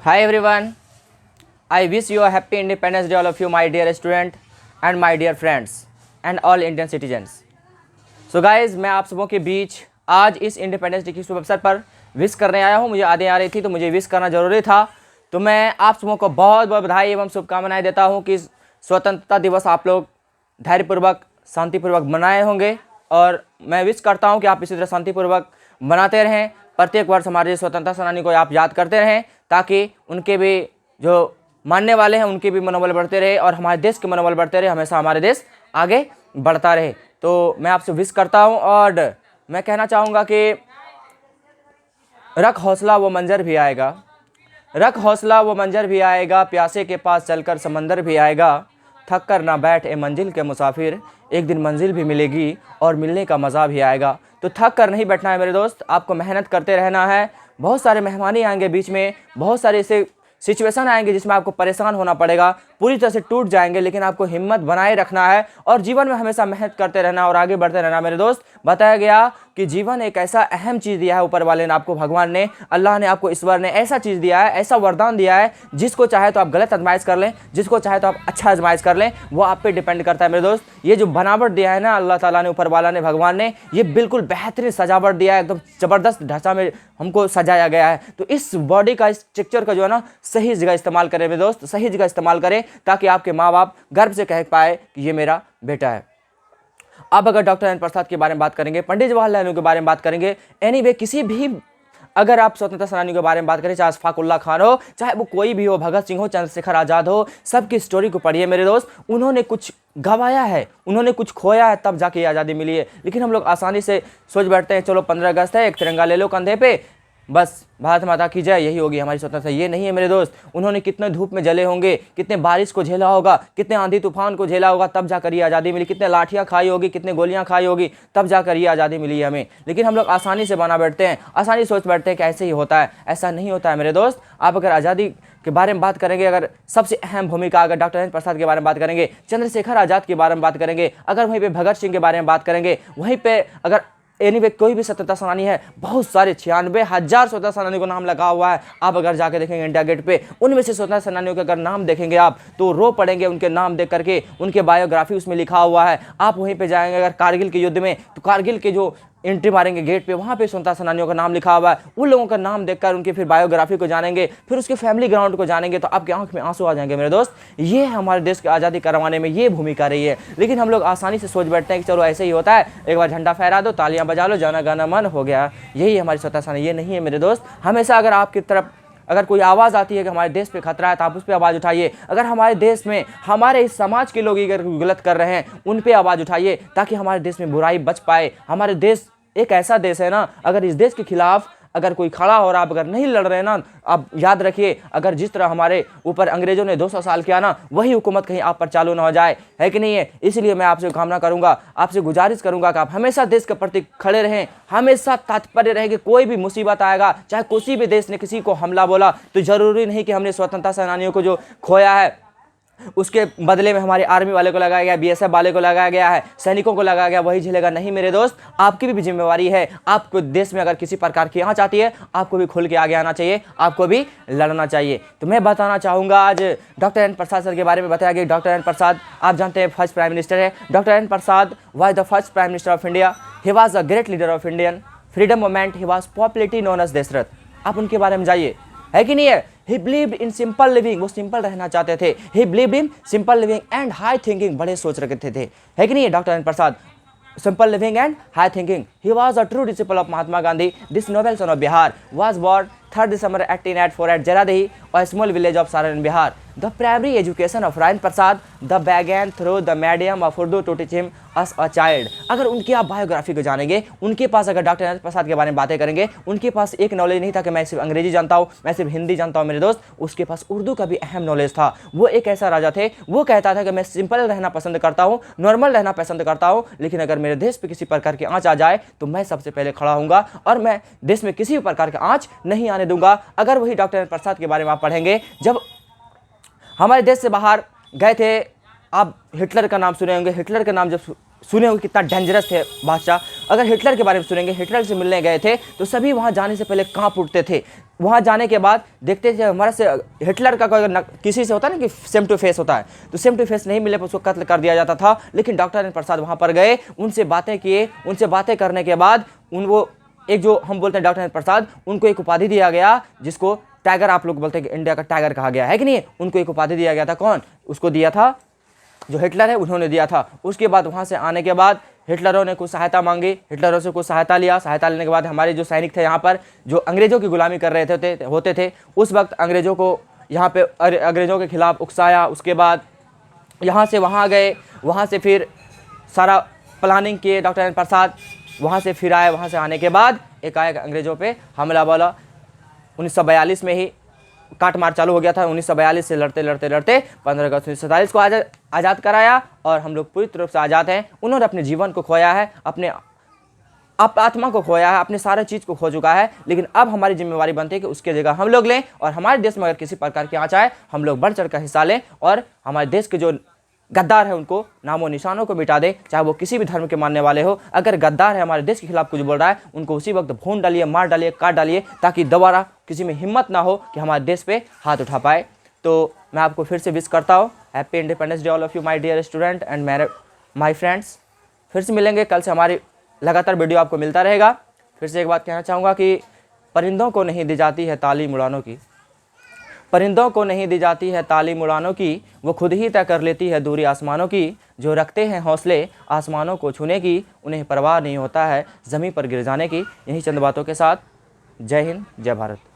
Hi everyone, I wish you a happy Independence Day, all of you, my dear student and my dear friends and all Indian citizens. So guys, मैं आप सबों के बीच आज इस independence day के शुभ अवसर पर विश करने आया हूँ। मुझे यादें आ रही थी तो मुझे विश करना जरूरी था, तो मैं आप सबों को बहुत बहुत बधाई एवं शुभकामनाएं देता हूँ कि स्वतंत्रता दिवस आप लोग धैर्यपूर्वक शांतिपूर्वक मनाए होंगे। और मैं विश करता हूँ कि आप इसी तरह शांतिपूर्वक मनाते रहें। प्रत्येक वर्ष हमारे स्वतंत्रता सेनानी को आप याद करते रहें, ताकि उनके भी जो मानने वाले हैं उनके भी मनोबल बढ़ते रहे और हमारे देश के मनोबल बढ़ते रहे, हमेशा हमारे देश आगे बढ़ता रहे। तो मैं आपसे विश करता हूं और मैं कहना चाहूँगा कि रख हौसला वो मंजर भी आएगा, रख हौसला वो मंजर भी आएगा, प्यासे के पास चलकर समंदर भी आएगा, थक कर ना बैठ ए मंजिल के मुसाफिर, एक दिन मंजिल भी मिलेगी और मिलने का मज़ा भी आएगा। तो थक कर नहीं बैठना है मेरे दोस्त, आपको मेहनत करते रहना है। बहुत सारे मेहमानी आएंगे बीच में, बहुत सारे ऐसे सिचुएशन आएंगे जिसमें आपको परेशान होना पड़ेगा, पूरी तरह से टूट जाएंगे, लेकिन आपको हिम्मत बनाए रखना है और जीवन में हमेशा मेहनत करते रहना और आगे बढ़ते रहना। मेरे दोस्त, बताया गया कि जीवन एक ऐसा अहम चीज़ दिया है ऊपर वाले ने आपको, भगवान ने, अल्लाह ने आपको, ईश्वर ने ऐसा चीज़ दिया है, ऐसा वरदान दिया है, जिसको चाहे तो आप गलत आजमाइश कर लें, जिसको चाहे तो आप अच्छा आजमाइश कर लें, वो आप पे डिपेंड करता है। मेरे दोस्त, ये जो बनावट दिया है ना अल्लाह ताला ने, ऊपर वाला ने, भगवान ने, ये बिल्कुल बेहतरीन सजावट दिया है, एकदम ज़बरदस्त ढांचा में हमको सजाया गया है। तो इस बॉडी का, इस स्ट्रक्चर का जो है ना, सही जगह इस्तेमाल करें मेरे दोस्त, सही जगह इस्तेमाल करें, ताकि आपके माँ बाप गर्व से कह पाए कि ये मेरा बेटा है। अब अगर डॉक्टर राजेंद्र प्रसाद के बारे में बात करेंगे, पंडित जवाहरलाल नेहरू के बारे में बात करेंगे, एनीवे किसी भी, अगर आप स्वतंत्रता सेनानियों के बारे में बात करें, चाहे अशफाक उल्लाह खान हो, चाहे वो कोई भी हो, भगत सिंह हो, चंद्रशेखर आज़ाद हो, सबकी स्टोरी को पढ़िए मेरे दोस्त। उन्होंने कुछ गवाया है, उन्होंने कुछ खोया है, तब जाके ये आज़ादी मिली है। लेकिन हम लोग आसानी से सोच बैठते हैं, चलो 15 अगस्त है, एक तिरंगा ले लो कंधे पे, बस भारत माता की जय, यही होगी हमारी स्वतंत्रता। ये नहीं है मेरे दोस्त, उन्होंने कितने धूप में जले होंगे, कितने बारिश को झेला होगा, कितने आंधी तूफान को झेला होगा, तब जाकर ये आज़ादी मिली, कितने लाठियाँ खाई होगी, कितने गोलियाँ खाई होगी, तब जाकर ये आज़ादी मिली है हमें। लेकिन हम लोग आसानी से बना बैठते हैं, आसानी सोच बैठते हैं कि ऐसे ही होता है। ऐसा नहीं होता है मेरे दोस्त। आप अगर आज़ादी के बारे में बात करेंगे, अगर सबसे अहम भूमिका अगर डॉक्टर राजेंद्र प्रसाद के बारे में बात करेंगे, चंद्रशेखर आज़ाद के बारे में बात करेंगे, अगर वहीं पे भगत सिंह के बारे में बात करेंगे, वहीं पे अगर एनीवे कोई भी स्वतंत्रता सेनानी है, बहुत सारे 96,000 स्वतंत्रता सेनानियों को नाम लगा हुआ है। आप अगर जाके देखेंगे इंडिया गेट पे, उनमें से स्वतंत्रता सेनानियों के अगर नाम देखेंगे आप तो रो पड़ेंगे उनके नाम देख करके, उनके बायोग्राफी उसमें लिखा हुआ है। आप वहीं पे जाएंगे अगर कारगिल के युद्ध में, तो कारगिल के जो एंट्री मारेंगे गेट पे, वहाँ पे स्वतंत्रता सेनानियों का नाम लिखा हुआ है। उन लोगों का नाम देखकर उनके फिर बायोग्राफी को जानेंगे, फिर उसके फैमिली ग्राउंड को जानेंगे, तो आपकी आंख में आंसू आ जाएंगे मेरे दोस्त। ये हमारे देश की आज़ादी करवाने में ये भूमिका रही है। लेकिन हम लोग आसानी से सोच बैठते हैं कि चलो ऐसे ही होता है, एक बार झंडा फहरा दो, तालियां बजा लो, जाना गाना मन हो गया, यही हमारी स्वतंत्रता सेनानी। ये नहीं है मेरे दोस्त। हमेशा अगर आपकी तरफ अगर कोई आवाज़ आती है कि हमारे देश पे खतरा है, तो आप उस पर आवाज़ उठाइए। अगर हमारे देश में, हमारे इस समाज के लोग अगर गलत कर रहे हैं, उन पे आवाज़ उठाइए, ताकि हमारे देश में बुराई बच पाए। हमारे देश एक ऐसा देश है ना, अगर इस देश के खिलाफ अगर कोई खड़ा हो और आप अगर नहीं लड़ रहे ना, आप याद रखिए, अगर जिस तरह हमारे ऊपर अंग्रेजों ने 200 साल किया ना, वही हुकूमत कहीं आप पर चालू ना हो जाए, है कि नहीं है। इसलिए मैं आपसे कामना करूंगा, आपसे गुजारिश करूंगा कि आप हमेशा देश के प्रति खड़े रहें, हमेशा तात्पर्य रहे कि कोई भी मुसीबत आएगा, चाहे किसी भी देश ने किसी को हमला बोला, तो जरूरी नहीं कि हमने स्वतंत्रता सेनानियों को जो खोया है उसके बदले में हमारे आर्मी वाले को लगाया गया, बीएसएफ वाले को लगाया गया है, सैनिकों को लगाया गया, वही झेलेगा। नहीं मेरे दोस्त, आपकी भी जिम्मेवारी है। आपको देश में अगर किसी प्रकार की आँच आती है, आपको भी खुल के आगे आना चाहिए, आपको भी लड़ना चाहिए। तो मैं बताना चाहूँगा, आज डॉक्टर राजेंद्र प्रसाद सर के बारे में बताया गया। डॉक्टर राजेंद्र प्रसाद आप जानते हैं फर्स्ट प्राइम मिनिस्टर है। Doctor Rajendra Prasad was the first prime minister of India. He was a great leader of Indian freedom movement. He was popularity known as देशरथ। आप उनके बारे में जाइए, है कि नहीं है। He believed in simple living, वो सिंपल रहना चाहते थे। He believed in simple living and high thinking, बड़े सोच रखते थे, है कि नहीं है doctor Rajendra Prasad. Simple living and high thinking. He was a true disciple of Mahatma Gandhi. This noble son of Bihar was born 3rd December 1884 at Jaradehi, a small village of Saran, Bihar. The primary education of Rajendra Prasad the began through the medium of Urdu to teach him as a child. अगर उनकी आप biography को जानेंगे, उनके पास अगर doctor Rajendra प्रसाद के बारे में बातें करेंगे, उनके पास एक नॉलेज नहीं था कि मैं सिर्फ अंग्रेजी जानता हूँ, मैं सिर्फ हिंदी जानता हूँ मेरे दोस्त। उसके पास उर्दू का भी अहम नॉलेज था। वो एक ऐसा राजा थे, वो कहता था कि मैं सिंपल रहना पसंद करता हूँ, नॉर्मल रहना पसंद करता हूँ, लेकिन अगर मेरे देश पे किसी प्रकार की आँच आ जाए तो मैं सबसे पहले खड़ा हूँगा और मैं देश में किसी भी प्रकार की आँच नहीं आने दूंगा। अगर वही डॉक्टर राजेंद्र प्रसाद के बारे में आप पढ़ेंगे, जब हमारे देश से बाहर गए थे, आप हिटलर का नाम सुने होंगे। हिटलर का नाम जब सुने हो कितना डेंजरस थे बादशाह। अगर हिटलर के बारे में सुनेंगे, हिटलर से मिलने गए थे तो सभी वहाँ जाने से पहले कांप उठते थे। वहाँ जाने के बाद देखते थे हमारा से हिटलर का कोई किसी से होता है ना कि सेम टू फेस होता है, तो सेम टू फेस नहीं मिले पर उसको कत्ल कर दिया जाता था। लेकिन डॉक्टर राजेंद्र प्रसाद वहाँ पर गए, उनसे बातें किए, उनसे बातें करने के बाद वो एक जो हम बोलते हैं डॉक्टर राजेंद्र प्रसाद, उनको एक उपाधि दिया गया जिसको टाइगर, आप लोग बोलते हैं कि इंडिया का टाइगर कहा गया है कि नहीं। उनको एक उपाधि दिया गया था। कौन उसको दिया था? जो हिटलर है उन्होंने दिया था। उसके बाद वहाँ से आने के बाद हिटलरों ने कुछ सहायता मांगी, हिटलरों से कुछ सहायता लिया। सहायता लेने के बाद हमारे जो सैनिक थे यहाँ पर जो अंग्रेज़ों की गुलामी कर रहे थे उस वक्त अंग्रेज़ों को यहाँ पे अंग्रेज़ों के खिलाफ उकसाया। उसके बाद यहाँ से वहाँ गए, वहाँ से फिर सारा प्लानिंग किए डॉक्टर राजेंद्र प्रसाद। वहाँ से फिर आए, वहाँ से आने के बाद एकाएक अंग्रेज़ों पे हमला बोला। 1942 में ही काट मार चालू हो गया था। 1942 से लड़ते लड़ते लड़ते 15 अगस्त 1947 को आज़ाद कराया और हम लोग पूरी तरह से आज़ाद हैं। उन्होंने अपने जीवन को खोया है, अपने आत्मा को खोया है, अपने सारे चीज़ को खो चुका है। लेकिन अब हमारी जिम्मेवारी बनती है कि उसकी जगह हम लोग लें और हमारे देश में अगर किसी प्रकार की आँच आए हम लोग बढ़ चढ़ कर हिस्सा लें और हमारे देश के जो गद्दार है उनको नामो निशानों को मिटा दे, चाहे वो किसी भी धर्म के मानने वाले हो। अगर गद्दार है हमारे देश के खिलाफ कुछ बोल रहा है उनको उसी वक्त भून डालिए, मार डालिए, काट डालिए, ताकि दोबारा किसी में हिम्मत ना हो कि हमारे देश पे हाथ उठा पाए। तो मैं आपको फिर से विश करता हूँ happy independence day all of you my dear student and my friends. फिर से मिलेंगे, कल से हमारी लगातार वीडियो आपको मिलता रहेगा। फिर से एक बात कहना चाहूँगा कि परिंदों को नहीं दी जाती है तालीम उड़ानों की, परिंदों को नहीं दी जाती है तालीम उड़ानों की, वो खुद ही तय कर लेती है दूरी आसमानों की। जो रखते हैं हौसले आसमानों को छूने की, उन्हें परवाह नहीं होता है ज़मीं पर गिर जाने की। यही चंद बातों के साथ जय हिंद, जय भारत।